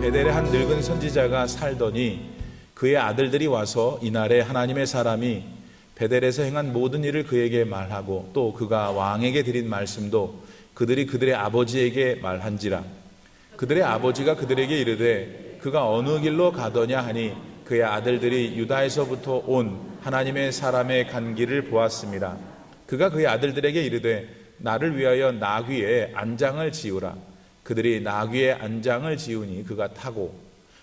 베델에 한 늙은 선지자가 살더니 그의 아들들이 와서 이날에 하나님의 사람이 베델에서 행한 모든 일을 그에게 말하고 또 그가 왕에게 드린 말씀도 그들이 그들의 아버지에게 말한지라. 그들의 아버지가 그들에게 이르되 그가 어느 길로 가더냐 하니 그의 아들들이 유다에서부터 온 하나님의 사람의 간 길을 보았습니다. 그가 그의 아들들에게 이르되 나를 위하여 나귀에 안장을 지으라. 그들이 나귀에 안장을 지으니 그가 타고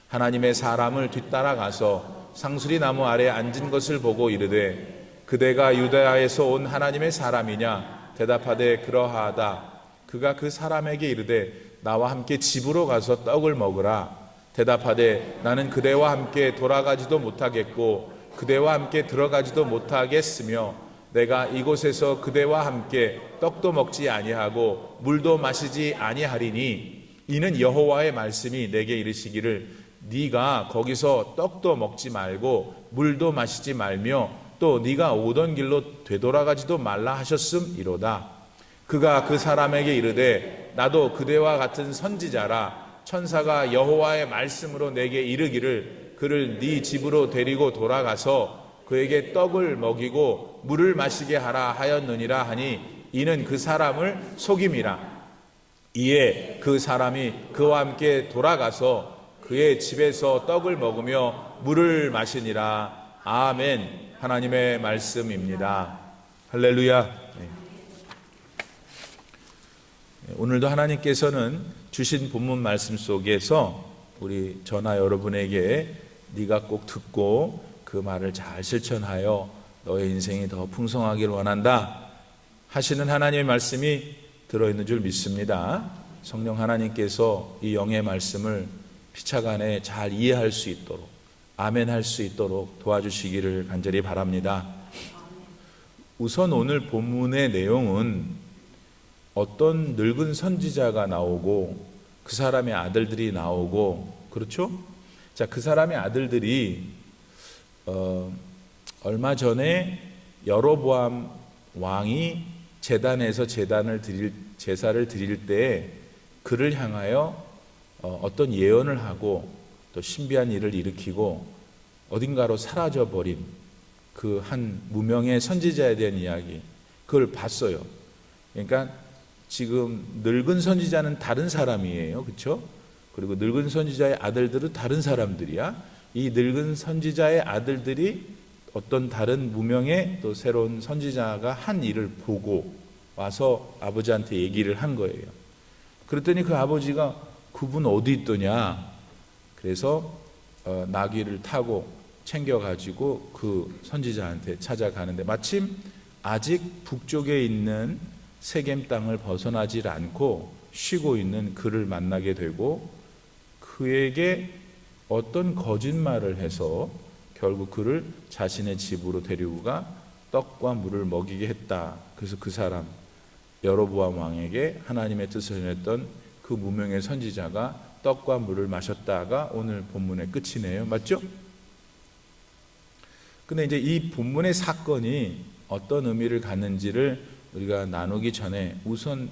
하나님의 사람을 뒤따라가서 상수리 나무 아래 앉은 것을 보고 이르되 그대가 유다에서 온 하나님의 사람이냐? 대답하되 그러하다. 그가 그 사람에게 이르되 나와 함께 집으로 가서 떡을 먹으라. 대답하되 나는 그대와 함께 돌아가지도 못하겠고 그대와 함께 들어가지도 못하겠으며 내가 이곳에서 그대와 함께 떡도 먹지 아니하고 물도 마시지 아니하리니 이는 여호와의 말씀이 내게 이르시기를 네가 거기서 떡도 먹지 말고 물도 마시지 말며 또 네가 오던 길로 되돌아가지도 말라 하셨음이로다. 그가 그 사람에게 이르되 나도 그대와 같은 선지자라. 천사가 여호와의 말씀으로 내게 이르기를 그를 네 집으로 데리고 돌아가서 그에게 떡을 먹이고 물을 마시게 하라 하였느니라 하니 이는 그 사람을 속임이라. 이에 그 사람이 그와 함께 돌아가서 그의 집에서 떡을 먹으며 물을 마시니라. 아멘. 하나님의 말씀입니다. 할렐루야. 오늘도 하나님께서는 주신 본문 말씀 속에서 우리 저나 여러분에게 네가 꼭 듣고 그 말을 잘 실천하여 너의 인생이 더 풍성하길 원한다 하시는 하나님의 말씀이 들어있는 줄 믿습니다. 성령 하나님께서 이 영의 말씀을 피차간에 잘 이해할 수 있도록 아멘 할 수 있도록 도와주시기를 간절히 바랍니다. 우선 오늘 본문의 내용은 어떤 늙은 선지자가 나오고 그 사람의 아들들이 나오고 그렇죠? 자, 그 사람의 아들들이 얼마 전에 여로보암 왕이 제단에서 제사를 드릴 때 그를 향하여 어떤 예언을 하고 또 신비한 일을 일으키고 어딘가로 사라져버린 그 한 무명의 선지자에 대한 이야기, 그걸 봤어요. 그러니까 지금 늙은 선지자는 다른 사람이에요. 그렇죠? 그리고 늙은 선지자의 아들들은 다른 사람들이야. 이 늙은 선지자의 아들들이 어떤 다른 무명의 또 새로운 선지자가 한 일을 보고 와서 아버지한테 얘기를 한 거예요. 그랬더니 그 아버지가 그분 어디 있더냐. 그래서 나귀를 타고 챙겨가지고 그 선지자한테 찾아가는데 마침 아직 북쪽에 있는 세겜 땅을 벗어나질 않고 쉬고 있는 그를 만나게 되고 그에게 어떤 거짓말을 해서 결국 그를 자신의 집으로 데리고 가 떡과 물을 먹이게 했다. 그래서 그 사람 여로보암 왕에게 하나님의 뜻을 전했던 그 무명의 선지자가 떡과 물을 마셨다가 오늘 본문의 끝이네요. 맞죠? 근데 이제 이 본문의 사건이 어떤 의미를 갖는지를 우리가 나누기 전에 우선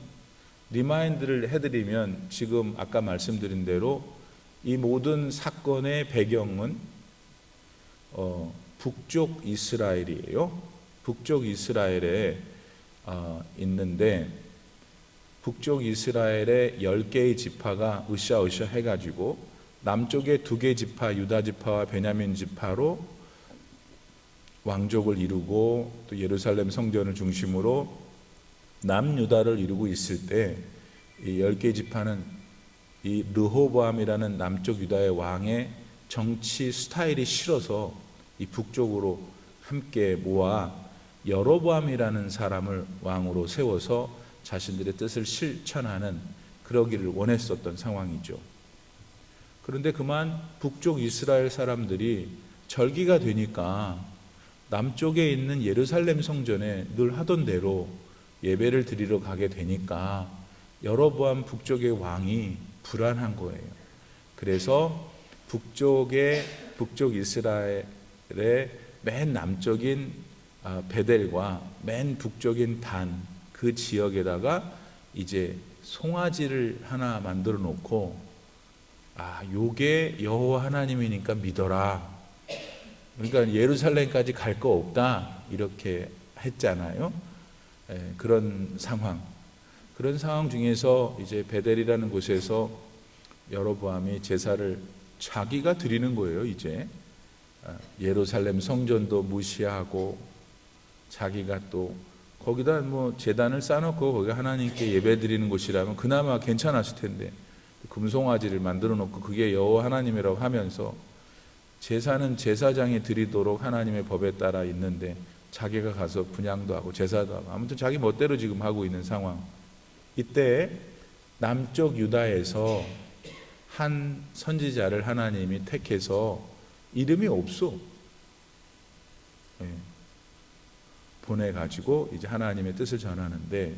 리마인드를 해드리면 지금 아까 말씀드린 대로 이 모든 사건의 배경은 북쪽 이스라엘이에요. 북쪽 이스라엘에 있는데 북쪽 이스라엘의 10개의 지파가 으쌰으쌰 해가지고 남쪽에 2개 지파 유다 지파와 베냐민 지파로 왕족을 이루고 또 예루살렘 성전을 중심으로 남유다를 이루고 있을 때 이 10개 지파는 이 르호보암이라는 남쪽 유다의 왕의 정치 스타일이 싫어서 이 북쪽으로 함께 모아 여로보암이라는 사람을 왕으로 세워서 자신들의 뜻을 실천하는 그러기를 원했었던 상황이죠. 그런데 그만 북쪽 이스라엘 사람들이 절기가 되니까 남쪽에 있는 예루살렘 성전에 늘 하던 대로 예배를 드리러 가게 되니까 여로보암 북쪽의 왕이 불안한 거예요. 그래서 북쪽 이스라엘의 맨 남쪽인 베델과 맨 북쪽인 단 그 지역에다가 이제 송아지를 하나 만들어 놓고 요게 여호와 하나님이니까 믿어라. 그러니까 예루살렘까지 갈 거 없다 이렇게 했잖아요. 그런 상황 중에서 이제 베델이라는 곳에서 여로보암이 제사를 자기가 드리는 거예요. 이제 예루살렘 성전도 무시하고 자기가 또 거기다 뭐 제단을 쌓아놓고 거기 하나님께 예배 드리는 곳이라면 그나마 괜찮았을 텐데 금송아지를 만들어 놓고 그게 여호와 하나님이라고 하면서 제사는 제사장이 드리도록 하나님의 법에 따라 있는데 자기가 가서 분향도 하고 제사도 하고 아무튼 자기 멋대로 지금 하고 있는 상황. 이때 남쪽 유다에서 한 선지자를 하나님이 택해서 이름이 없어. 보내가지고 이제 하나님의 뜻을 전하는데,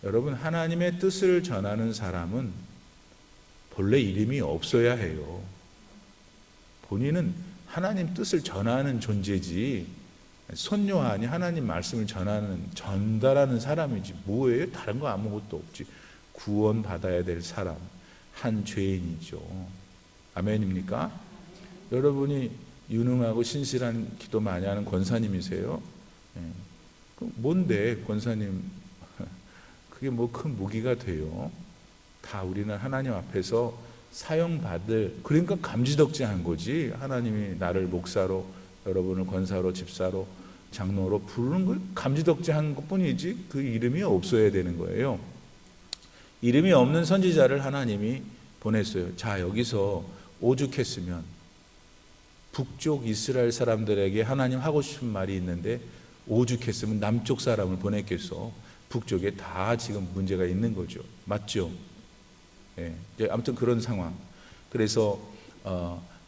여러분 하나님의 뜻을 전하는 사람은 본래 이름이 없어야 해요. 본인은 하나님 뜻을 전하는 존재지 손요한이 하나님 말씀을 전달하는 사람이지 뭐예요? 다른 거 아무것도 없지. 구원 받아야 될 사람, 한 죄인이죠. 아멘입니까? 여러분이 유능하고 신실한 기도 많이 하는 권사님이세요? 뭔데 권사님 그게 뭐 큰 무기가 돼요? 다 우리는 하나님 앞에서 사용받을, 그러니까 감지덕지한 거지. 하나님이 나를 목사로, 여러분을 권사로, 집사로, 장로로 부르는 걸 감지덕지한 것뿐이지 그 이름이 없어야 되는 거예요. 이름이 없는 선지자를 하나님이 보냈어요. 자, 여기서 오죽했으면 북쪽 이스라엘 사람들에게 하나님 하고 싶은 말이 있는데 오죽했으면 남쪽 사람을 보냈겠어. 북쪽에 다 지금 문제가 있는 거죠. 맞죠? 아무튼 그런 상황. 그래서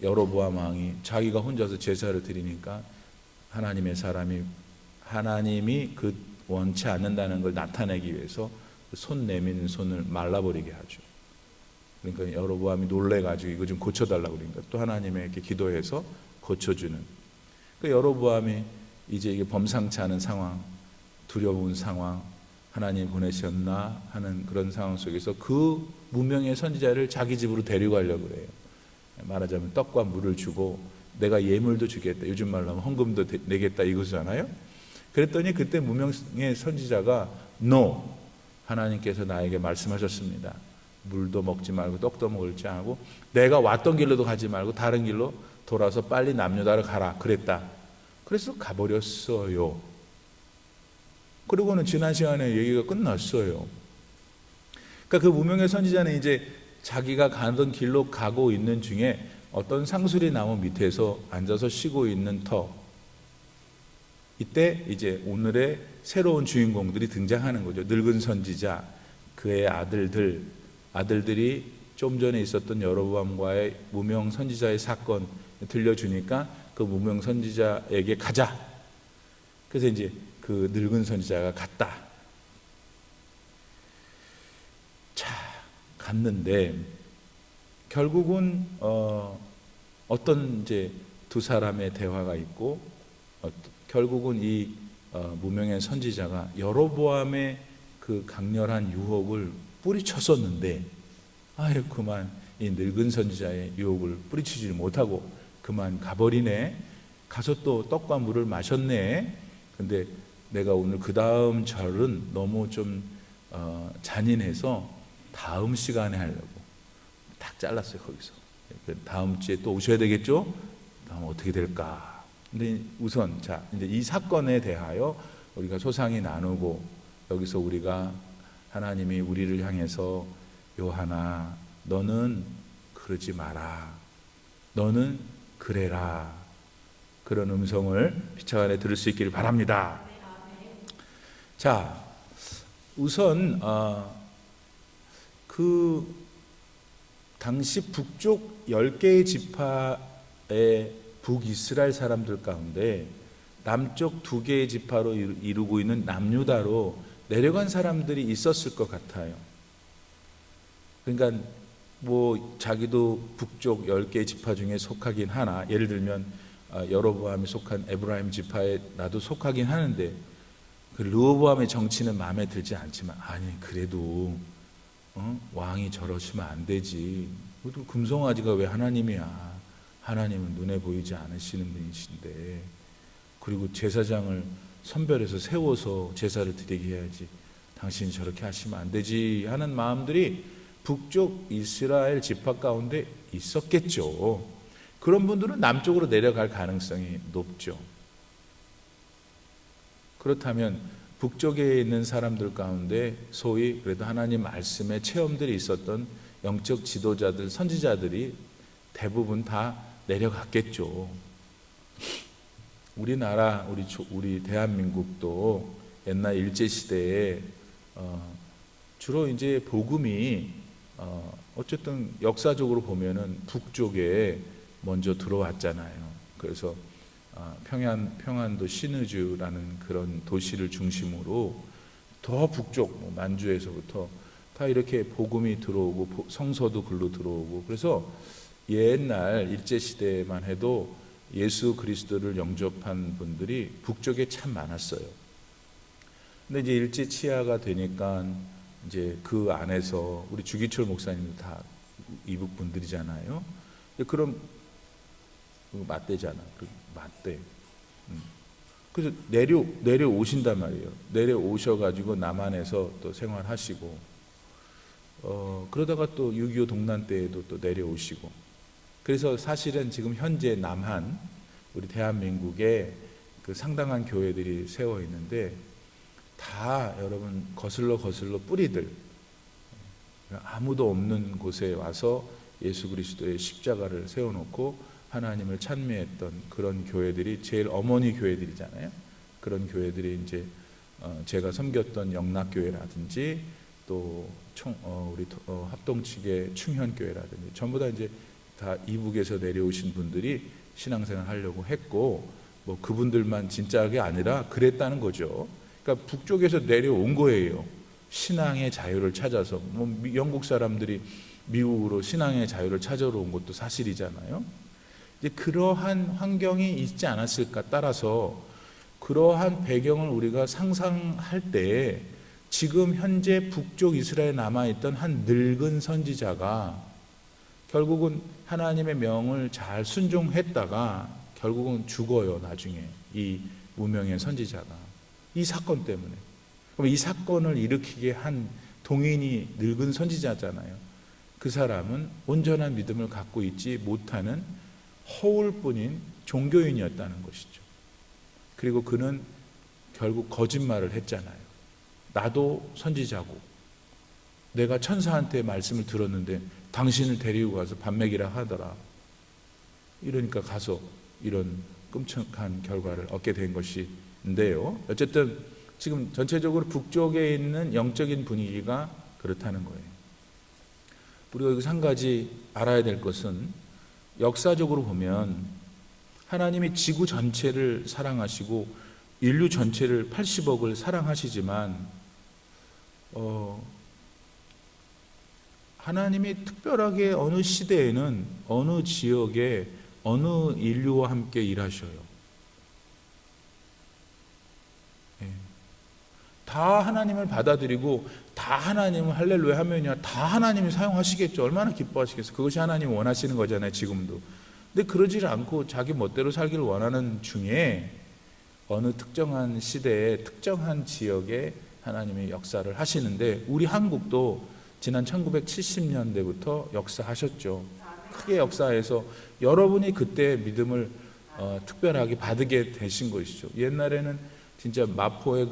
여로보암 왕이 자기가 혼자서 제사를 드리니까 하나님의 사람이 하나님이 그 원치 않는다는 걸 나타내기 위해서 손 내미는 손을 말라버리게 하죠. 그러니까 여로보암이 놀래가지고 이거 좀 고쳐달라고 그러니까 또 하나님에게 기도해서 고쳐주는. 그 여로보암이 이제 이게 범상치 않은 상황, 두려운 상황, 하나님 보내셨나 하는 그런 상황 속에서 그 무명의 선지자를 자기 집으로 데려가려고 그래요. 말하자면 떡과 물을 주고 내가 예물도 주겠다. 요즘 말로 하면 헌금도 내겠다 이거잖아요. 그랬더니 그때 무명의 선지자가 No, 하나님께서 나에게 말씀하셨습니다. 물도 먹지 말고 떡도 먹을지 않고 내가 왔던 길로도 가지 말고 다른 길로 돌아서 빨리 남유다를 가라 그랬다. 그래서 가버렸어요. 그리고는 지난 시간에 얘기가 끝났어요. 그러니까 그 무명의 선지자는 이제 자기가 가던 길로 가고 있는 중에 어떤 상수리 나무 밑에서 앉아서 쉬고 있는 터. 이때 이제 오늘의 새로운 주인공들이 등장하는 거죠. 늙은 선지자, 그의 아들들이 좀 전에 있었던 여로보암과의 무명 선지자의 사건 들려주니까 그 무명 선지자에게 가자. 그래서 이제 그 늙은 선지자가 갔다. 자, 갔는데 결국은 어떤 이제 두 사람의 대화가 있고 결국은 이 무명의 선지자가 여로보암의 그 강렬한 유혹을 뿌리쳤었는데 그만 이 늙은 선지자의 유혹을 뿌리치지 못하고 그만 가버리네. 가서 또 떡과 물을 마셨네. 근데 내가 오늘 그 다음 절은 너무 좀 잔인해서 다음 시간에 하려고 딱 잘랐어요. 거기서 다음 주에 또 오셔야 되겠죠? 다음 어떻게 될까? 근데 우선 자 이제 이 사건에 대하여 우리가 소상히 나누고 여기서 우리가 하나님이 우리를 향해서 요한아 너는 그러지 마라. 너는 그래라. 그런 음성을 피차 안에 들을 수 있기를 바랍니다. 자, 우선 그 당시 북쪽 10개의 지파의 북이스라엘 사람들 가운데 남쪽 2개의 지파로 이루고 있는 남유다로 내려간 사람들이 있었을 것 같아요. 그러니까 뭐 자기도 북쪽 10개의 지파 중에 속하긴 하나, 예를 들면 여로보암이 속한 에브라임 지파에 나도 속하긴 하는데 그 르호보암의 정치는 마음에 들지 않지만 아니 그래도 왕이 저러시면 안 되지. 그래도 금송아지가 왜 하나님이야. 하나님은 눈에 보이지 않으시는 분이신데, 그리고 제사장을 선별해서 세워서 제사를 드리게 해야지. 당신이 저렇게 하시면 안 되지 하는 마음들이 북쪽 이스라엘 지파 가운데 있었겠죠. 그런 분들은 남쪽으로 내려갈 가능성이 높죠. 그렇다면 북쪽에 있는 사람들 가운데 소위 그래도 하나님 말씀의 체험들이 있었던 영적 지도자들, 선지자들이 대부분 다 내려갔겠죠. 우리나라, 우리 대한민국도 옛날 일제시대에 주로 이제 복음이 어쨌든 역사적으로 보면은 북쪽에 먼저 들어왔잖아요. 그래서 평안도 신의주라는 그런 도시를 중심으로 더 북쪽 뭐 만주에서부터 다 이렇게 복음이 들어오고 성서도 글로 들어오고, 그래서 옛날 일제시대에만 해도 예수 그리스도를 영접한 분들이 북쪽에 참 많았어요. 근데 이제 일제 치하가 되니까 이제 그 안에서 우리 주기철 목사님도 다 이북 분들이잖아요. 그럼 맞대잖아. 맞대. 그래서 내려오신단 말이에요. 내려오셔가지고 남한에서 또 생활하시고, 그러다가 또 6.25 동란 때에도 또 내려오시고, 그래서 사실은 지금 현재 남한, 우리 대한민국에 그 상당한 교회들이 세워 있는데, 다 여러분 거슬러 뿌리들, 아무도 없는 곳에 와서 예수 그리스도의 십자가를 세워놓고 하나님을 찬미했던 그런 교회들이 제일 어머니 교회들이잖아요. 그런 교회들이 이제 제가 섬겼던 영락교회라든지 또 우리 합동 측의 충현교회라든지 전부 다 이제 다 이북에서 내려오신 분들이 신앙생활 하려고 했고, 뭐 그분들만 진짜가 아니라 그랬다는 거죠. 그러니까 북쪽에서 내려온 거예요. 신앙의 자유를 찾아서. 뭐 영국 사람들이 미국으로 신앙의 자유를 찾아러 온 것도 사실이잖아요. 이제 그러한 환경이 있지 않았을까. 따라서 그러한 배경을 우리가 상상할 때 지금 현재 북쪽 이스라엘에 남아있던 한 늙은 선지자가 결국은 하나님의 명을 잘 순종했다가 결국은 죽어요. 나중에 이 무명의 선지자가 이 사건 때문에. 그럼 이 사건을 일으키게 한 동인이 늙은 선지자잖아요. 그 사람은 온전한 믿음을 갖고 있지 못하는 허울뿐인 종교인이었다는 것이죠. 그리고 그는 결국 거짓말을 했잖아요. 나도 선지자고 내가 천사한테 말씀을 들었는데 당신을 데리고 가서 밥 먹이라 하더라. 이러니까 가서 이런 끔찍한 결과를 얻게 된 것인데요. 어쨌든 지금 전체적으로 북쪽에 있는 영적인 분위기가 그렇다는 거예요. 우리가 여기서 한 가지 알아야 될 것은, 역사적으로 보면 하나님이 지구 전체를 사랑하시고 인류 전체를 80억을 사랑하시지만 하나님이 특별하게 어느 시대에는 어느 지역에 어느 인류와 함께 일하셔요. 다 하나님을 받아들이고 다 하나님을 할렐루야 하면요, 다 하나님이 사용하시겠죠. 얼마나 기뻐하시겠어요. 그것이 하나님이 원하시는 거잖아요, 지금도. 근데 그러지 않고 자기 멋대로 살기를 원하는 중에 어느 특정한 시대에 특정한 지역에 하나님이 역사를 하시는데, 우리 한국도 지난 1970년대부터 역사하셨죠. 크게 역사해서 여러분이 그때 믿음을 특별하게 받게 되신 것이죠. 옛날에는 진짜 마포에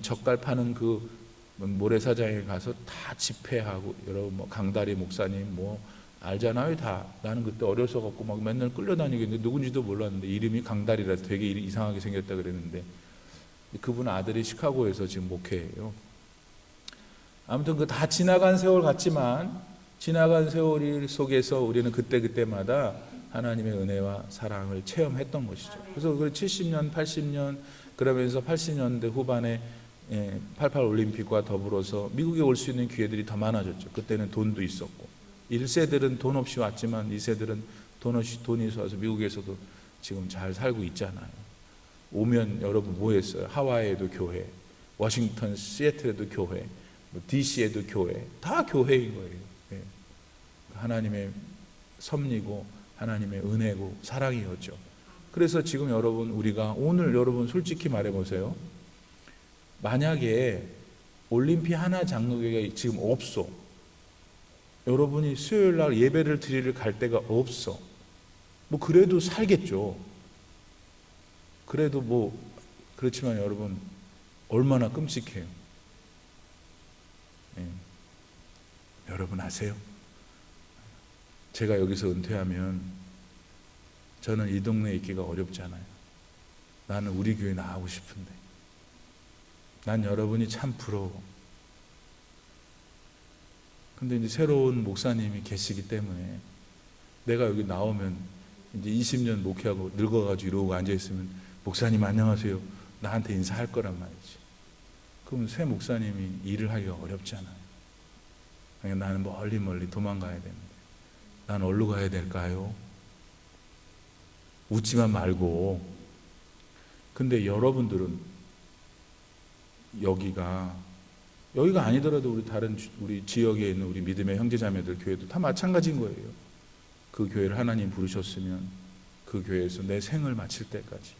젓갈 파는 그 모래사장에 가서 다 집회하고, 여러분 뭐 강다리 목사님 뭐 알잖아요. 다. 나는 그때 어려서 갖고 막 맨날 끌려다니겠는데 누군지도 몰랐는데 이름이 강다리라 되게 이상하게 생겼다 그랬는데, 그분 아들이 시카고에서 지금 목회해요. 아무튼 그 다 지나간 세월 같지만 지나간 세월 속에서 우리는 그때마다 하나님의 은혜와 사랑을 체험했던 것이죠. 그래서 그 70년, 80년 그러면서 80년대 후반에 88 올림픽과 더불어서 미국에 올 수 있는 기회들이 더 많아졌죠. 그때는 돈도 있었고, 1세들은 돈 없이 왔지만 2세들은 돈이 있어서 미국에서도 지금 잘 살고 있잖아요. 오면 여러분 뭐 했어요? 하와이에도 교회, 워싱턴 시애틀에도 교회, DC에도 교회, 다 교회인 거예요. 예. 하나님의 섭리고 하나님의 은혜고 사랑이었죠. 그래서 지금 여러분, 우리가 오늘 여러분 솔직히 말해보세요. 만약에 올림피 하나 장로교회가 지금 없어. 여러분이 수요일 날 예배를 드리러 갈 데가 없어. 뭐 그래도 살겠죠. 그래도 뭐 그렇지만 여러분, 얼마나 끔찍해요. 예. 여러분 아세요? 제가 여기서 은퇴하면 저는 이 동네에 있기가 어렵잖아요. 나는 우리 교회 나가고 싶은데. 난 여러분이 참 부러워. 근데 이제 새로운 목사님이 계시기 때문에 내가 여기 나오면 이제 20년 목회하고 늙어가지고 이러고 앉아있으면 목사님 안녕하세요. 나한테 인사할 거란 말이지. 그럼 새 목사님이 일을 하기가 어렵잖아요. 그러니까 나는 멀리 도망가야 되는데 난 어디로 가야 될까요? 웃지만 말고. 근데 여러분들은 여기가 아니더라도 우리 다른 우리 지역에 있는 우리 믿음의 형제자매들 교회도 다 마찬가지인 거예요. 그 교회를 하나님 부르셨으면 그 교회에서 내 생을 마칠 때까지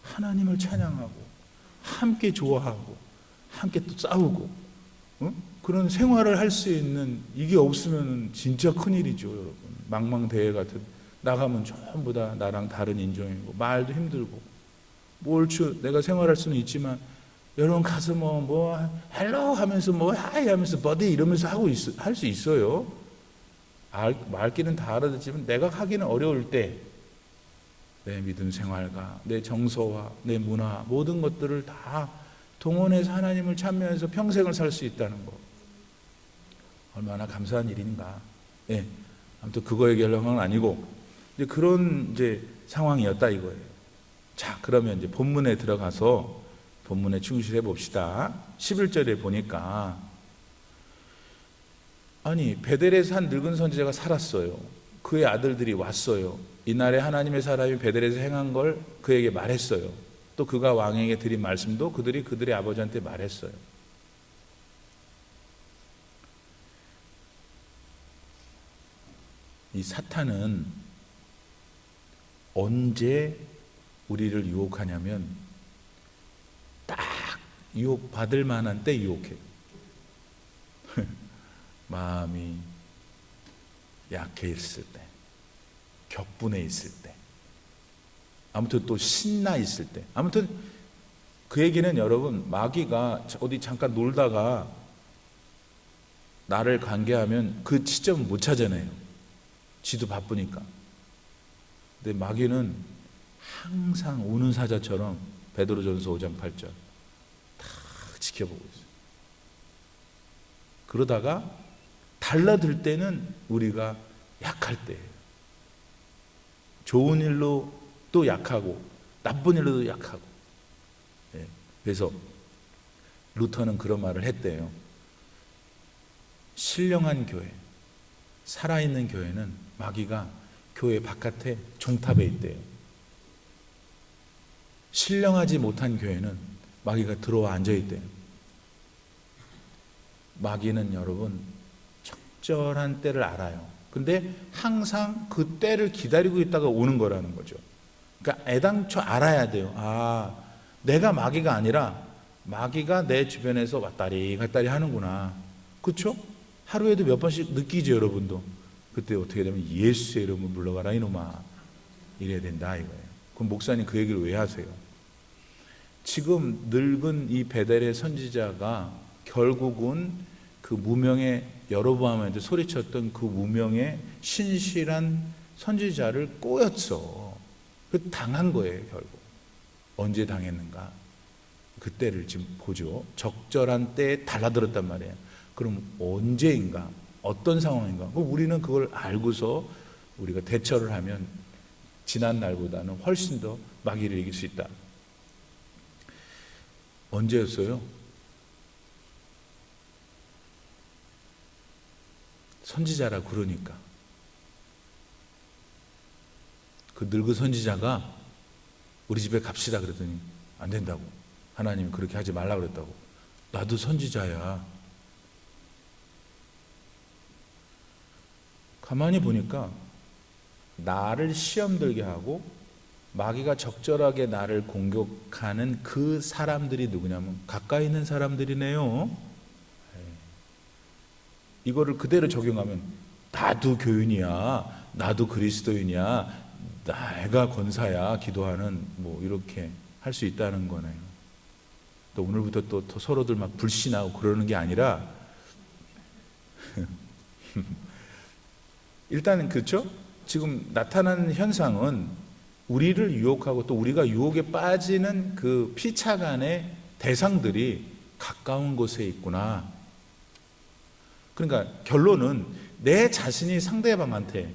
하나님을 찬양하고 함께 좋아하고 함께 또 싸우고 그런 생활을 할 수 있는, 이게 없으면 진짜 큰일이죠. 여러분, 망망대해 같은, 나가면 전부 다 나랑 다른 인종이고 말도 힘들고 내가 생활할 수는 있지만 여러분 가서 뭐 헬로 하면서 뭐 하이 하면서 버디 이러면서 할 수 있어요. 말귀는 다 알아듣지만 내가 하기는 어려울 때 내 믿음 생활과 내 정서와 내 문화 모든 것들을 다 동원해서 하나님을 찬미하면서 평생을 살 수 있다는 거, 얼마나 감사한 일인가. 예. 아무튼 그거 얘기하려는 건 아니고 이제 그런 이제 상황이었다 이거예요. 자, 그러면 이제 본문에 들어가서 본문에 충실해 봅시다. 11절에 보니까 아니 베델에서 한 늙은 선지자가 살았어요. 그의 아들들이 왔어요. 이날에 하나님의 사람이 베델에서 행한 걸 그에게 말했어요. 또 그가 왕에게 드린 말씀도 그들이 아버지한테 말했어요. 이 사탄은 언제 우리를 유혹하냐면 딱 유혹받을 만한 때 유혹해요. 마음이 약해 있을 때, 격분해 있을 때, 아무튼 또 신나 있을 때, 아무튼 그 얘기는 여러분, 마귀가 어디 잠깐 놀다가 나를 관계하면 그 시점을 못 찾아내요. 지도 바쁘니까. 근데 마귀는 항상 우는 사자처럼 베드로전서 5장 8절 다 지켜보고 있어요. 그러다가 달라들 때는 우리가 약할 때예요. 좋은 일로 또 약하고 나쁜 일로도 약하고. 네. 그래서 루터는 그런 말을 했대요. 신령한 교회, 살아있는 교회는 마귀가 교회 바깥에 종탑에 있대요. 신령하지 못한 교회는 마귀가 들어와 앉아 있대요. 마귀는 여러분 적절한 때를 알아요. 근데 항상 그 때를 기다리고 있다가 오는 거라는 거죠. 그러니까 애당초 알아야 돼요. 아, 내가 마귀가 아니라 마귀가 내 주변에서 왔다리 갔다리 하는구나. 그렇죠? 하루에도 몇 번씩 느끼죠, 여러분도. 그때 어떻게 되면 예수의 이름을 물러가라 이놈아, 이래야 된다 이거예요. 그럼 목사님 그 얘기를 왜 하세요? 지금 늙은 이 베델의 선지자가 결국은 그 무명의, 여로보암한테 소리쳤던 그 무명의 신실한 선지자를 꼬였어. 그 당한 거예요. 결국 언제 당했는가? 그때를 지금 보죠. 적절한 때에 달라들었단 말이에요. 그럼 언제인가? 어떤 상황인가? 우리는 그걸 알고서 우리가 대처를 하면 지난 날보다는 훨씬 더 마귀를 이길 수 있다. 언제였어요? 선지자라 그러니까. 그 늙은 선지자가 우리 집에 갑시다 그랬더니 안 된다고. 하나님이 그렇게 하지 말라 그랬다고. 나도 선지자야. 가만히 보니까 나를 시험 들게 하고 마귀가 적절하게 나를 공격하는 그 사람들이 누구냐면 가까이 있는 사람들이네요. 이거를 그대로 적용하면 나도 교인이야, 나도 그리스도인이야, 내가 권사야, 기도하는 뭐 이렇게 할 수 있다는 거네요. 또 오늘부터 또 서로들 막 불신하고 그러는 게 아니라 일단은 그렇죠? 지금 나타나는 현상은 우리를 유혹하고 또 우리가 유혹에 빠지는 그 피차간의 대상들이 가까운 곳에 있구나. 그러니까 결론은 내 자신이 상대방한테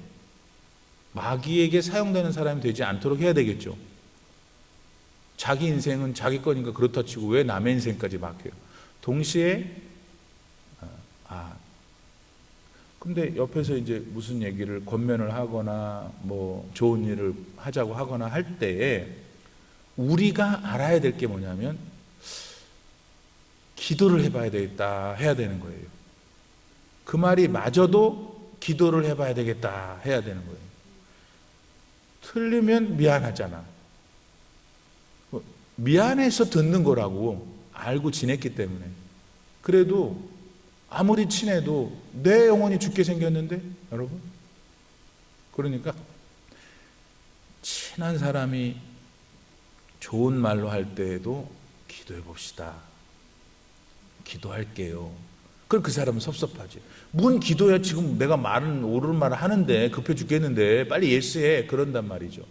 마귀에게 사용되는 사람이 되지 않도록 해야 되겠죠. 자기 인생은 자기 거니까 그렇다 치고 왜 남의 인생까지 맡겨요? 동시에 근데 옆에서 이제 무슨 얘기를 권면을 하거나 뭐 좋은 일을 하자고 하거나 할 때에 우리가 알아야 될 게 뭐냐면 기도를 해봐야 되겠다 해야 되는 거예요. 그 말이 마저도 기도를 해봐야 되겠다 해야 되는 거예요. 틀리면 미안하잖아. 미안해서 듣는 거라고 알고 지냈기 때문에. 그래도 아무리 친해도 내 영혼이 죽게 생겼는데 여러분, 그러니까 친한 사람이 좋은 말로 할 때에도 기도해 봅시다. 기도할게요. 그럼 그 사람은 섭섭하지. 뭔 기도야, 지금 내가 말은 옳은 말을 하는데 급해 죽겠는데 빨리 예스해, 그런단 말이죠.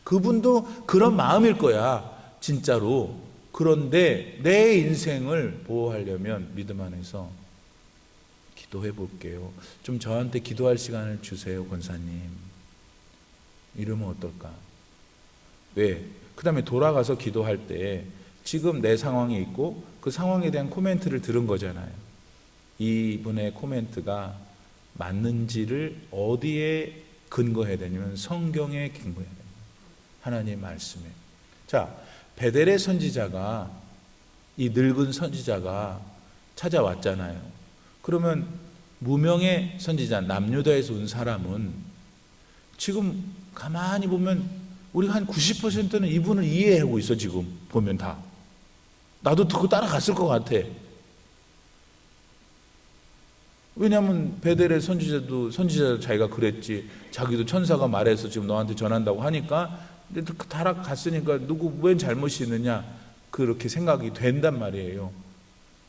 그분도 그런 마음일 거야 진짜로. 그런데 내 인생을 보호하려면 믿음 안에서 기도해 볼게요. 좀 저한테 기도할 시간을 주세요, 권사님. 이러면 어떨까? 왜? 그 다음에 돌아가서 기도할 때 지금 내 상황이 있고 그 상황에 대한 코멘트를 들은 거잖아요. 이분의 코멘트가 맞는지를 어디에 근거해야 되냐면 성경에 근거해야 됩니다. 하나님 말씀에. 자, 베델의 선지자가, 이 늙은 선지자가 찾아왔잖아요. 그러면 무명의 선지자, 남유다에서 온 사람은 지금 가만히 보면 우리가 한 90%는 이분을 이해하고 있어. 지금 보면 다 나도 듣고 따라갔을 것 같아. 왜냐하면 베델의 선지자도 자기가 그랬지, 자기도 천사가 말해서 지금 너한테 전한다고 하니까 따라갔으니까 누구 웬 잘못이 있느냐 그렇게 생각이 된단 말이에요.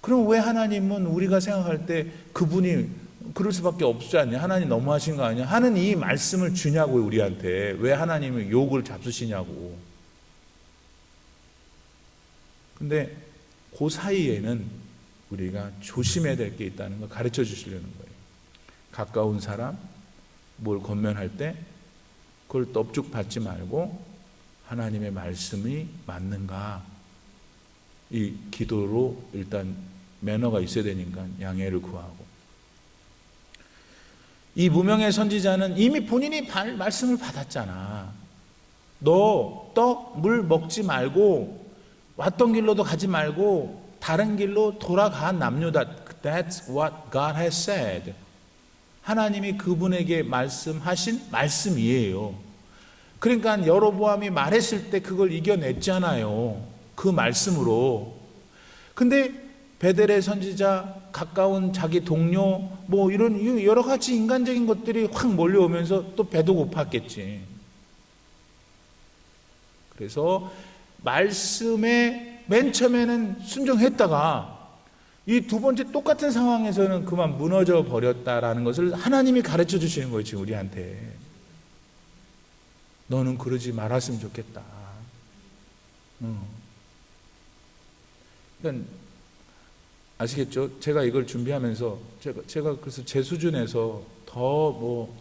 그럼 왜 하나님은 우리가 생각할 때 그분이 그럴 수밖에 없지 않냐, 하나님 너무하신 거 아니야 하는 이 말씀을 주냐고요 우리한테. 왜 하나님이 욕을 잡수시냐고. 근데 그 사이에는 우리가 조심해야 될 게 있다는 걸 가르쳐 주시려는 거예요. 가까운 사람 뭘 권면할 때 그걸 넙죽 받지 말고 하나님의 말씀이 맞는가, 이 기도로 일단 매너가 있어야 되니까 양해를 구하고. 이 무명의 선지자는 이미 본인이 말씀을 받았잖아. 너 떡, 물 먹지 말고 왔던 길로도 가지 말고 다른 길로 돌아가, 남유다. That's what God has said. 하나님이 그분에게 말씀하신 말씀이에요. 그러니까 여로보암이 말했을 때 그걸 이겨냈잖아요, 그 말씀으로. 근데 베델의 선지자, 가까운 자기 동료, 뭐 이런 여러 가지 인간적인 것들이 확 몰려오면서 또 배도 고팠겠지. 그래서 말씀에 맨 처음에는 순종했다가 이 두 번째 똑같은 상황에서는 그만 무너져 버렸다라는 것을 하나님이 가르쳐 주시는 거예요 지금 우리한테. 너는 그러지 말았으면 좋겠다. 그러니까 아시겠죠? 제가 이걸 준비하면서 제가 그래서 제 수준에서 더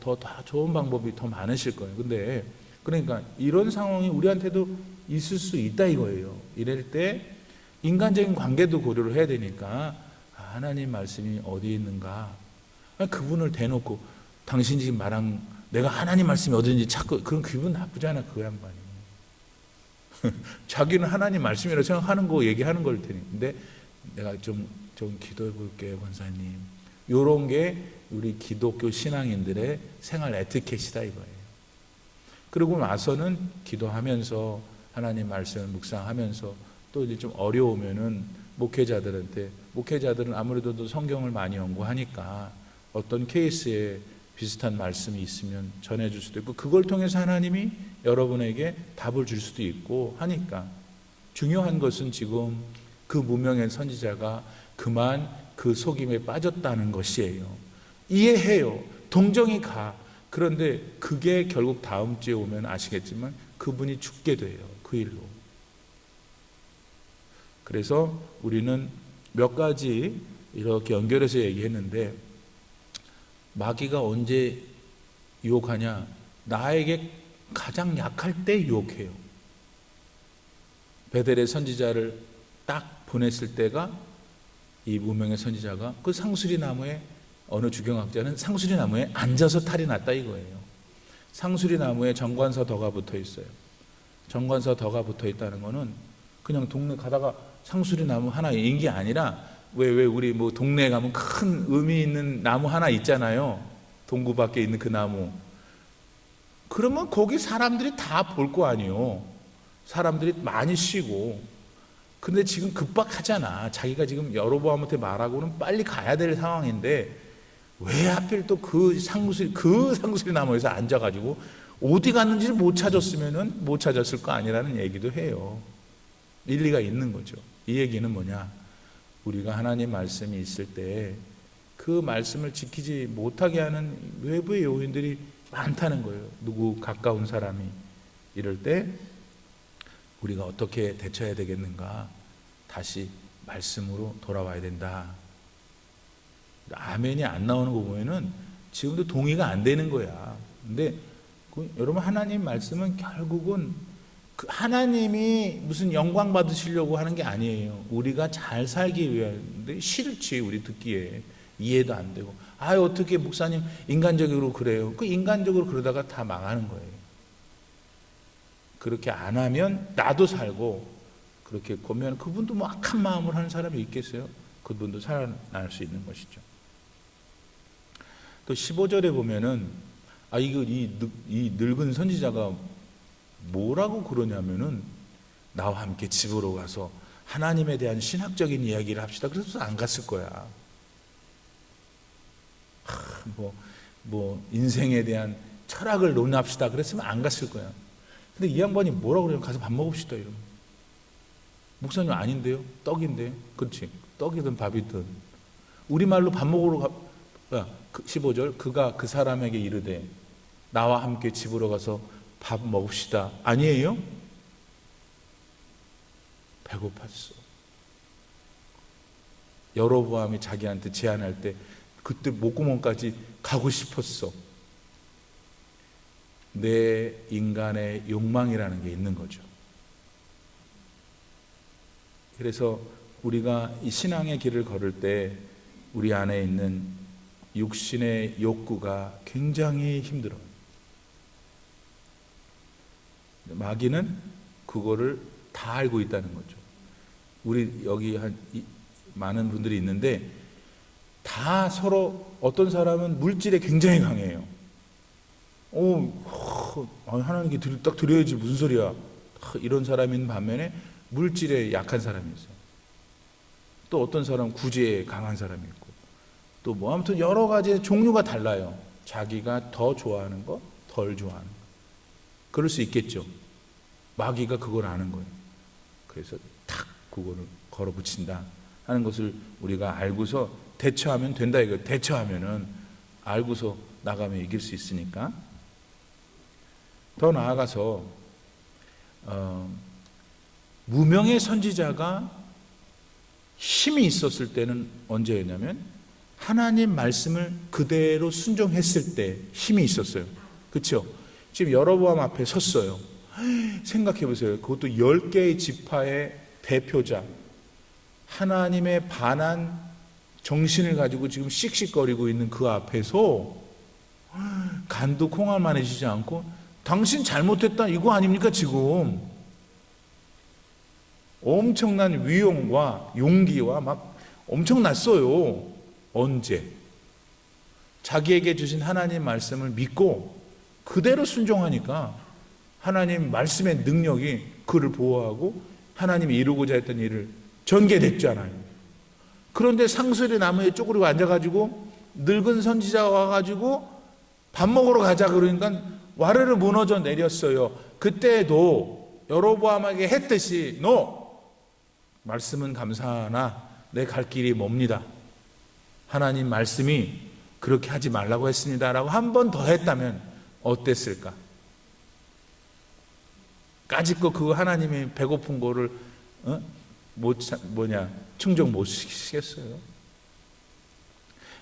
좋은 방법이 더 많으실 거예요. 근데 그러니까 이런 상황이 우리한테도 있을 수 있다 이거예요. 이럴 때 인간적인 관계도 고려를 해야 되니까 하나님 말씀이 어디에 있는가. 그분을 대놓고 당신이 지금 말한 내가 하나님 말씀이 어딘지 찾고, 그런 기분 나쁘잖아 그 양반이. 자기는 하나님 말씀이라고 생각하는 거 얘기하는 걸 테니. 근데 내가 좀 기도해 볼게요 권사님. 이런 게 우리 기독교 신앙인들의 생활 에티켓이다 이거예요. 그러고 나서는 기도하면서 하나님 말씀을 묵상하면서 또 이제 좀 어려우면은 목회자들은 아무래도 또 성경을 많이 연구하니까 어떤 케이스에 비슷한 말씀이 있으면 전해줄 수도 있고, 그걸 통해서 하나님이 여러분에게 답을 줄 수도 있고 하니까, 중요한 것은 지금 그 무명의 선지자가 그만 그 속임에 빠졌다는 것이에요. 이해해요. 동정이 가. 그런데 그게 결국 다음 주에 오면 아시겠지만 그분이 죽게 돼요. 그 일로. 그래서 우리는 몇 가지 이렇게 연결해서 얘기했는데, 마귀가 언제 유혹하냐? 나에게 가장 약할 때 유혹해요. 베델의 선지자를 딱 보냈을 때가, 이 무명의 선지자가 그 상수리 나무에, 어느 주경학자는 상수리 나무에 앉아서 탈이 났다 이거예요. 상수리 나무에 정관사 덕가 붙어 있어요. 정관사 덕가 붙어 있다는 거는 그냥 동네 가다가 상수리 나무 하나 있는 게 아니라, 왜 우리 뭐 동네에 가면 큰 의미 있는 나무 하나 있잖아요. 동구 밖에 있는 그 나무. 그러면 거기 사람들이 다 볼 거 아니에요. 사람들이 많이 쉬고. 근데 지금 급박하잖아. 자기가 지금 여로보암한테 말하고는 빨리 가야 될 상황인데 왜 하필 또 그 상수리 나무에서 앉아가지고 어디 갔는지를 못 찾았을 거 아니라는 얘기도 해요. 일리가 있는 거죠. 이 얘기는 뭐냐? 우리가 하나님 말씀이 있을 때 그 말씀을 지키지 못하게 하는 외부의 요인들이 많다는 거예요. 누구 가까운 사람이. 이럴 때 우리가 어떻게 대처해야 되겠는가? 다시 말씀으로 돌아와야 된다. 아멘이 안 나오는 거 보면은 지금도 동의가 안 되는 거야. 근데 여러분, 하나님 말씀은 결국은 하나님이 무슨 영광 받으시려고 하는 게 아니에요. 우리가 잘 살기 위한데, 싫지 우리 듣기에. 이해도 안 되고, 어떻게 목사님 인간적으로 그래요. 그 인간적으로 그러다가 다 망하는 거예요. 그렇게 안 하면 나도 살고, 그렇게 보면 그분도 뭐 악한 마음을 하는 사람이 있겠어요? 그분도 살아날 수 있는 것이죠. 또 15절에 보면은 이 늙은 선지자가 뭐라고 그러냐면은, 나와 함께 집으로 가서 하나님에 대한 신학적인 이야기를 합시다. 그래서 안 갔을 거야. 인생에 대한 철학을 논합시다. 그랬으면 안 갔을 거야. 근데 이 양반이 뭐라고 그래요? 가서 밥 먹읍시다 이러면. 목사님 아닌데요? 떡인데요? 그렇지. 떡이든 밥이든. 우리말로 밥 먹으러 15절, 그가 그 사람에게 이르되 나와 함께 집으로 가서 밥 먹읍시다. 아니에요? 배고팠어. 여로보암이 자기한테 제안할 때 그때 목구멍까지 가고 싶었어. 내 인간의 욕망이라는 게 있는 거죠. 그래서 우리가 이 신앙의 길을 걸을 때 우리 안에 있는 육신의 욕구가 굉장히 힘들어요. 마귀는 그거를 다 알고 있다는 거죠. 우리 여기 많은 분들이 있는데, 다 서로, 어떤 사람은 물질에 굉장히 강해요. 하나님께 딱 드려야지 무슨 소리야. 이런 사람이 있는 반면에 물질에 약한 사람이 있어요. 또 어떤 사람은 구제에 강한 사람이 있고, 또 뭐 아무튼 여러 가지 종류가 달라요. 자기가 더 좋아하는 거, 덜 좋아하는 거. 그럴 수 있겠죠. 마귀가 그걸 아는 거예요. 그래서 탁 그거를 걸어붙인다 하는 것을 우리가 알고서 대처하면 된다 이거. 대처하면은 알고서 나가면 이길 수 있으니까. 더 나아가서 무명의 선지자가 힘이 있었을 때는 언제였냐면, 하나님 말씀을 그대로 순종했을 때 힘이 있었어요. 그렇죠? 지금 여로보암 앞에 섰어요. 생각해 보세요. 그것도 10개의 지파의 대표자, 하나님의 반한 정신을 가지고 지금 씩씩거리고 있는 그 앞에서 간도 콩알만해지지 않고, 당신 잘못했다 이거 아닙니까? 지금 엄청난 위용과 용기와 막 엄청났어요. 언제? 자기에게 주신 하나님 말씀을 믿고 그대로 순종하니까 하나님 말씀의 능력이 그를 보호하고 하나님이 이루고자 했던 일을 전개됐잖아요. 그런데 상수리 나무에 쪼그리고 앉아가지고 늙은 선지자가 와가지고 밥 먹으러 가자 그러니까 와르르 무너져 내렸어요. 그때도 여로보암에게 했듯이 말씀은 감사하나 내 갈 길이 멉니다. 하나님 말씀이 그렇게 하지 말라고 했습니다 라고 한 번 더 했다면 어땠을까? 까짓거 그 하나님이 배고픈 거를 충족 못 시키겠어요?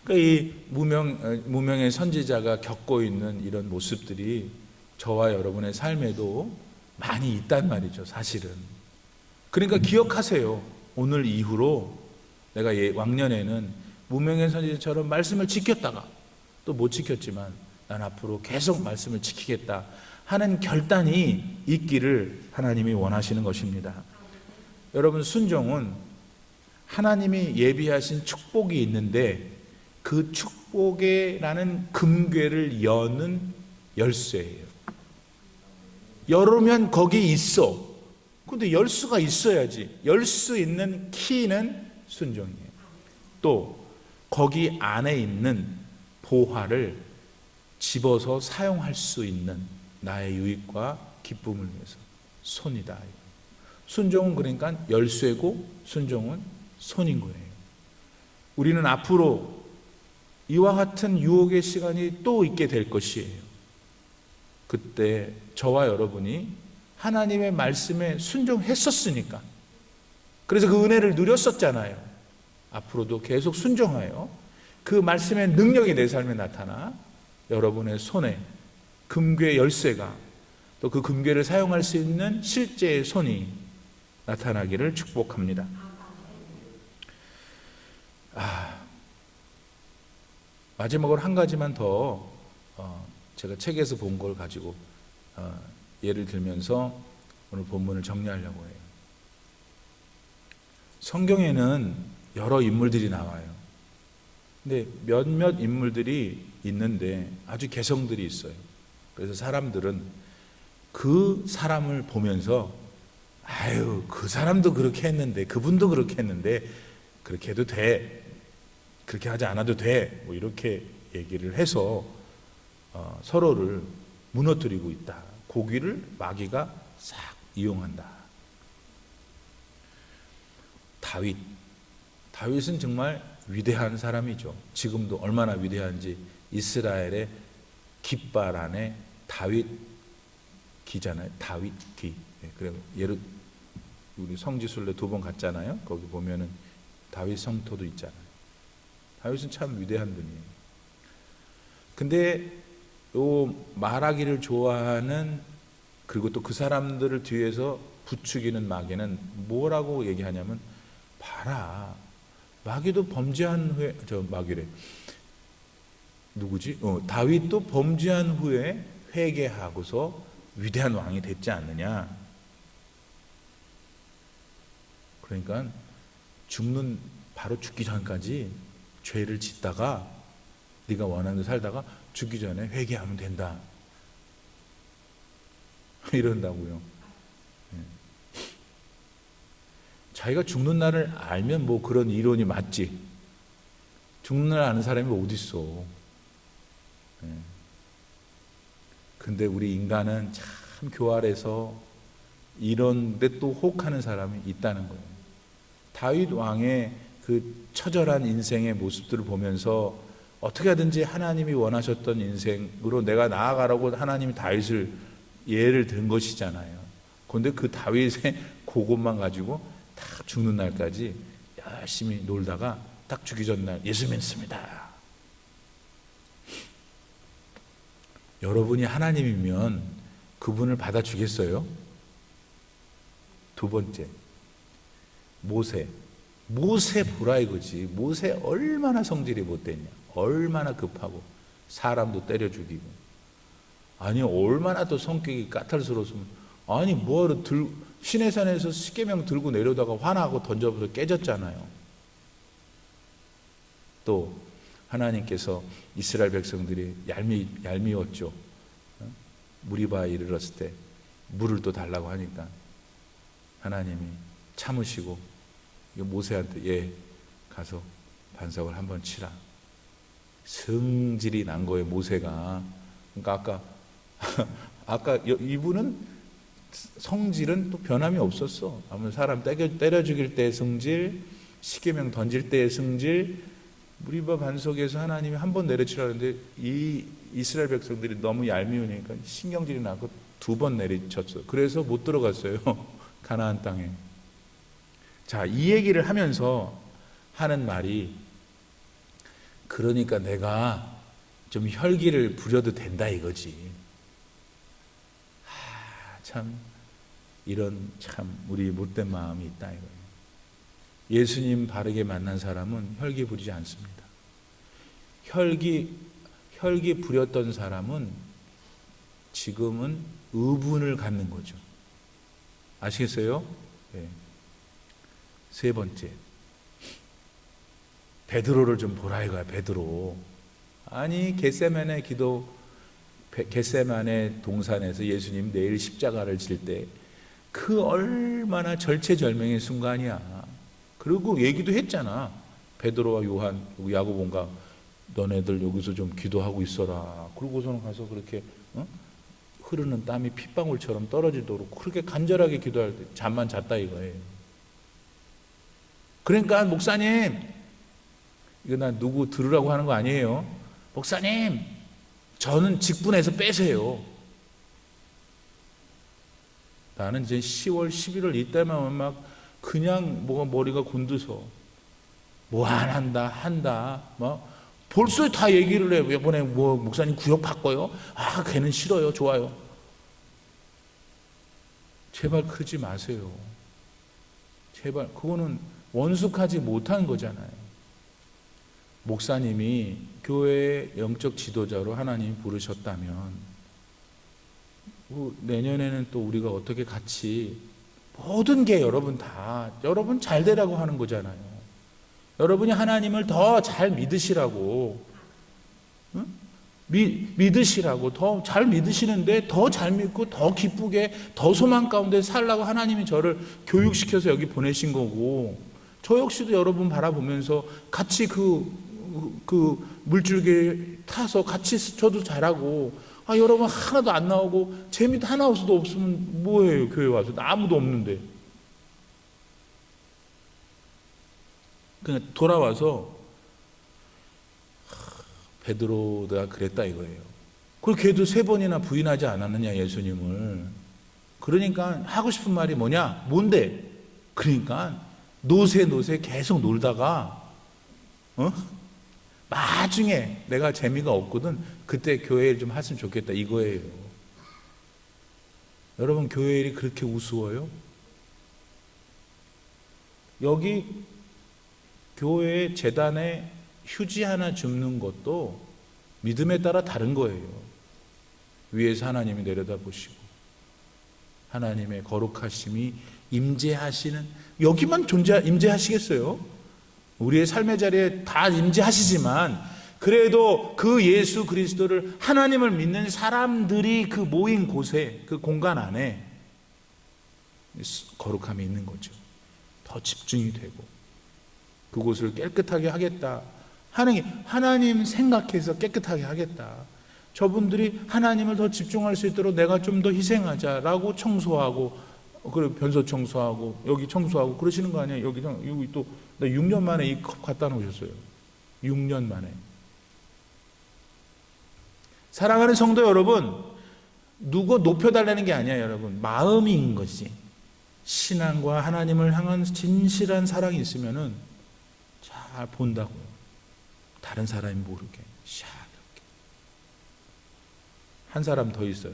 그러니까 이 무명의 선지자가 겪고 있는 이런 모습들이 저와 여러분의 삶에도 많이 있단 말이죠, 사실은. 그러니까 기억하세요. 오늘 이후로 내가 왕년에는 무명의 선지자처럼 말씀을 지켰다가 또 못 지켰지만 난 앞으로 계속 말씀을 지키겠다 하는 결단이 있기를 하나님이 원하시는 것입니다. 여러분, 순종은 하나님이 예비하신 축복이 있는데 그 축복이라는 금궤를 여는 열쇠예요. 열으면 거기 있어. 근데 열 수가 있어야지. 열 수 있는 키는 순종이에요. 또 거기 안에 있는 보화를 집어서 사용할 수 있는 나의 유익과 기쁨을 위해서 손이다. 순종은 그러니까 열쇠고 순종은 손인 거예요. 우리는 앞으로 이와 같은 유혹의 시간이 또 있게 될 것이에요. 그때 저와 여러분이 하나님의 말씀에 순종했었으니까, 그래서 그 은혜를 누렸었잖아요. 앞으로도 계속 순종하여 그 말씀의 능력이 내 삶에 나타나 여러분의 손에 금괴 열쇠가, 또 그 금괴를 사용할 수 있는 실제의 손이 나타나기를 축복합니다. 마지막으로 한 가지만 더 제가 책에서 본 걸 가지고 예를 들면서 오늘 본문을 정리하려고 해요. 성경에는 여러 인물들이 나와요. 근데 몇몇 인물들이 있는데 아주 개성들이 있어요. 그래서 사람들은 그 사람을 보면서 그 사람도 그렇게 했는데, 그분도 그렇게 했는데 그렇게 해도 돼, 그렇게 하지 않아도 돼, 뭐 이렇게 얘기를 해서 서로를 무너뜨리고 있다. 고기를 마귀가 싹 이용한다. 다윗은 정말 위대한 사람이죠. 지금도 얼마나 위대한지 이스라엘의 깃발 안에 다윗 기잖아요. 다윗 기. 그래 우리 성지순례 2번 갔잖아요. 거기 보면은 다윗 성토도 있잖아요. 다윗은 참 위대한 분이에요. 근데 요 말하기를 좋아하는, 그리고 또 그 사람들을 뒤에서 부추기는 마귀는 뭐라고 얘기하냐면, 봐라, 마귀도 범죄한 후에, 마귀래, 누구지? 다윗도 범죄한 후에 회개하고서 위대한 왕이 됐지 않느냐. 그러니까 바로 죽기 전까지 죄를 짓다가 네가 원하는 대로 살다가 죽기 전에 회개하면 된다, 이런다고요. 자기가 죽는 날을 알면 뭐 그런 이론이 맞지. 죽는 날 아는 사람이 어디 있어. 근데 우리 인간은 참 교활해서 이런데 또 혹하는 사람이 있다는 거예요. 다윗 왕의 그 처절한 인생의 모습들을 보면서 어떻게 하든지 하나님이 원하셨던 인생으로 내가 나아가라고 하나님이 다윗을 예를 든 것이잖아요. 그런데 그 다윗의 그것만 가지고 딱 죽는 날까지 열심히 놀다가 딱 죽기 전날 예수 믿습니다. 여러분이 하나님이면 그분을 받아주겠어요? 두 번째, 모세 보라 이거지. 모세 얼마나 성질이 못됐냐, 얼마나 급하고 사람도 때려 죽이고, 아니 얼마나 또 성격이 까탈스러웠으면, 아니 뭐하러 시내산에서 십계명 들고 내려다가 화나고 던져서 깨졌잖아요. 또 하나님께서 이스라엘 백성들이 얄미웠죠. 무리바에 이르렀을 때 물을 또 달라고 하니까 하나님이 참으시고 모세한테 얘 가서 반석을 한번 치라. 성질이 난 거예요, 모세가. 그러니까 아까 이분은 성질은 또 변함이 없었어. 아무튼 사람 때려 죽일 때의 성질, 십계명 던질 때의 성질, 무리바 반석에서 하나님이 한 번 내려치라는데 이 이스라엘 백성들이 너무 얄미우니까 신경질이 나고 2번 내리쳤어. 그래서 못 들어갔어요, 가나안 땅에. 자, 이 얘기를 하면서 하는 말이, 그러니까 내가 좀 혈기를 부려도 된다 이거지. 참 이런 참 우리 못된 마음이 있다 이거예요. 예수님 바르게 만난 사람은 혈기 부리지 않습니다. 혈기 부렸던 사람은 지금은 의분을 갖는 거죠. 아시겠어요? 네. 세 번째, 베드로를 좀 보라 이거야. 베드로. 아니 겟세마네 겟세마네 동산에서 예수님 내일 십자가를 질 때 그 얼마나 절체절명의 순간이야. 그리고 얘기도 했잖아. 베드로와 요한, 야고보가 너네들 여기서 좀 기도하고 있어라. 그러고서는 가서 그렇게 흐르는 땀이 핏방울처럼 떨어지도록 그렇게 간절하게 기도할 때 잠만 잤다 이거예요. 그러니까 목사님, 이거 나 누구 들으라고 하는 거 아니에요. 목사님, 저는 직분에서 빼세요. 나는 이제 10월, 11월 이때만 막 그냥 뭐가 머리가 곤두서 뭐 안 한다 뭐 벌써 다 얘기를 해. 이번에 뭐 목사님 구역 바꿔요? 아, 걔는 싫어요. 좋아요. 제발 그러지 마세요. 제발. 그거는 원숙하지 못한 거잖아요. 목사님이 교회의 영적 지도자로 하나님이 부르셨다면 내년에는 또 우리가 어떻게 같이 모든 게 여러분 잘 되라고 하는 거잖아요. 여러분이 하나님을 더 잘 믿으시라고, 믿으시라고, 더 잘 믿으시는데 더 잘 믿고 더 기쁘게 더 소망 가운데 살라고 하나님이 저를 교육시켜서 여기 보내신 거고, 저 역시도 여러분 바라보면서 같이 그 물줄기에 타서 같이 저도 잘하고, 여러분 하나도 안 나오고 재미도 하나도 없으면 뭐해요? 교회 와서 아무도 없는데. 그냥 돌아와서 베드로가 그랬다 이거예요. 그리고 걔도 3번이나 부인하지 않았느냐 예수님을. 그러니까 하고 싶은 말이 뭐냐? 뭔데? 그러니까 노세 계속 놀다가 나중에 내가 재미가 없거든, 그때 교회 일 좀 했으면 좋겠다 이거예요. 여러분, 교회 일이 그렇게 우스워요? 여기 교회 재단에 휴지 하나 줍는 것도 믿음에 따라 다른 거예요. 위에서 하나님이 내려다보시고 하나님의 거룩하심이 임재하시는, 여기만 임재하시겠어요? 우리의 삶의 자리에 다 임재하시지만 그래도 그 예수 그리스도를, 하나님을 믿는 사람들이 그 모인 곳에, 그 공간 안에 거룩함이 있는 거죠. 더 집중이 되고 그곳을 깨끗하게 하겠다 하는 게, 하나님 생각해서 깨끗하게 하겠다. 저분들이 하나님을 더 집중할 수 있도록 내가 좀 더 희생하자라고 청소하고, 그리고 변소 청소하고 여기 청소하고 그러시는 거 아니에요? 여기 또 6년 만에 이 컵 갖다 놓으셨어요. 6년 만에. 사랑하는 성도 여러분, 누구 높여달라는 게 아니야 여러분. 마음인 것이. 신앙과 하나님을 향한 진실한 사랑이 있으면은 잘 본다고요. 다른 사람이 모르게. 한 사람 더 있어요.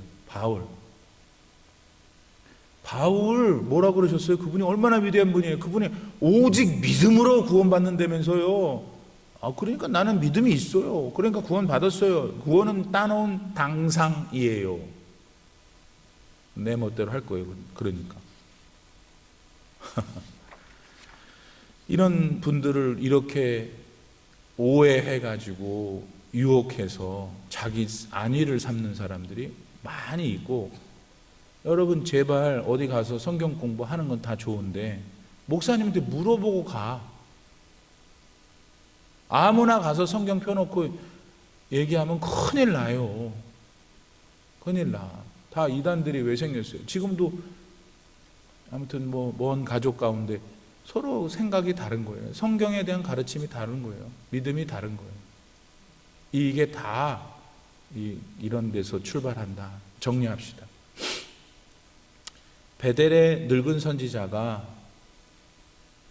바울 뭐라고 그러셨어요? 그분이 얼마나 위대한 분이에요. 그분이 오직 믿음으로 구원받는다면서요. 그러니까 나는 믿음이 있어요. 그러니까 구원 받았어요. 구원은 따놓은 당상이에요. 내 멋대로 할 거예요. 그러니까 이런 분들을 이렇게 오해해가지고 유혹해서 자기 안위를 삼는 사람들이 많이 있고, 여러분 제발 어디 가서 성경 공부하는 건 다 좋은데 목사님한테 물어보고 가. 아무나 가서 성경 펴놓고 얘기하면 큰일 나요. 큰일 나. 다 이단들이 왜 생겼어요? 지금도 아무튼 먼 가족 가운데 서로 생각이 다른 거예요. 성경에 대한 가르침이 다른 거예요. 믿음이 다른 거예요. 이게 다 이런 데서 출발한다. 정리합시다. 베델의 늙은 선지자가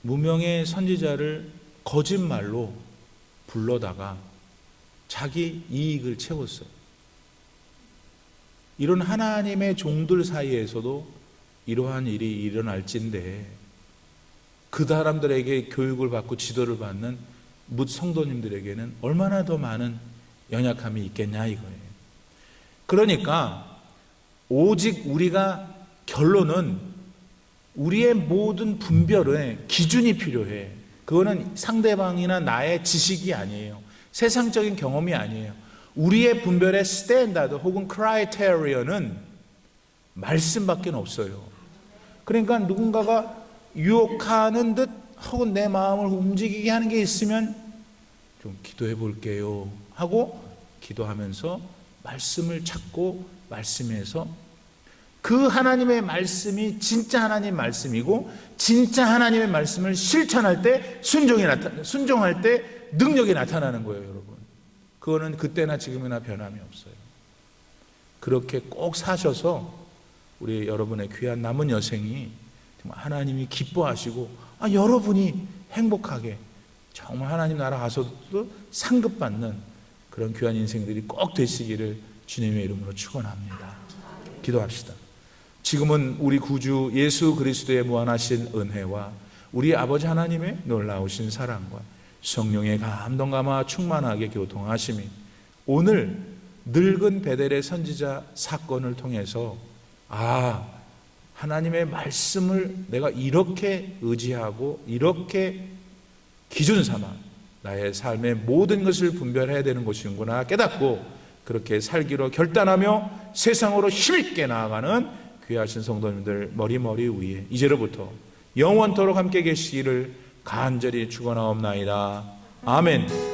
무명의 선지자를 거짓말로 불러다가 자기 이익을 채웠어요. 이런 하나님의 종들 사이에서도 이러한 일이 일어날진데 그 사람들에게 교육을 받고 지도를 받는 묻 성도님들에게는 얼마나 더 많은 연약함이 있겠냐 이거예요. 그러니까 오직 우리가 결론은 우리의 모든 분별에 기준이 필요해. 그거는 상대방이나 나의 지식이 아니에요. 세상적인 경험이 아니에요. 우리의 분별의 스탠다드 혹은 크라이테리언은 말씀밖에 없어요. 그러니까 누군가가 유혹하는 듯 혹은 내 마음을 움직이게 하는 게 있으면 좀 기도해 볼게요 하고 기도하면서 말씀을 찾고 말씀에서 그 하나님의 말씀이 진짜 하나님 말씀이고 진짜 하나님의 말씀을 실천할 때 순종할 때 능력이 나타나는 거예요, 여러분. 그거는 그때나 지금이나 변함이 없어요. 그렇게 꼭 사셔서 우리 여러분의 귀한 남은 여생이 정말 하나님이 기뻐하시고 여러분이 행복하게 정말 하나님 나라 가서도 상급받는 그런 귀한 인생들이 꼭 되시기를 주님의 이름으로 축원합니다. 기도합시다. 지금은 우리 구주 예수 그리스도의 무한하신 은혜와 우리 아버지 하나님의 놀라우신 사랑과 성령의 감동 감화 충만하게 교통하심이 오늘 늙은 베델의 선지자 사건을 통해서 하나님의 말씀을 내가 이렇게 의지하고 이렇게 기준 삼아 나의 삶의 모든 것을 분별해야 되는 것이구나 깨닫고 그렇게 살기로 결단하며 세상으로 힘있게 나아가는 귀하신 성도님들 머리 위에 이제로부터 영원토록 함께 계시기를 간절히 축원하옵나이다. 아멘.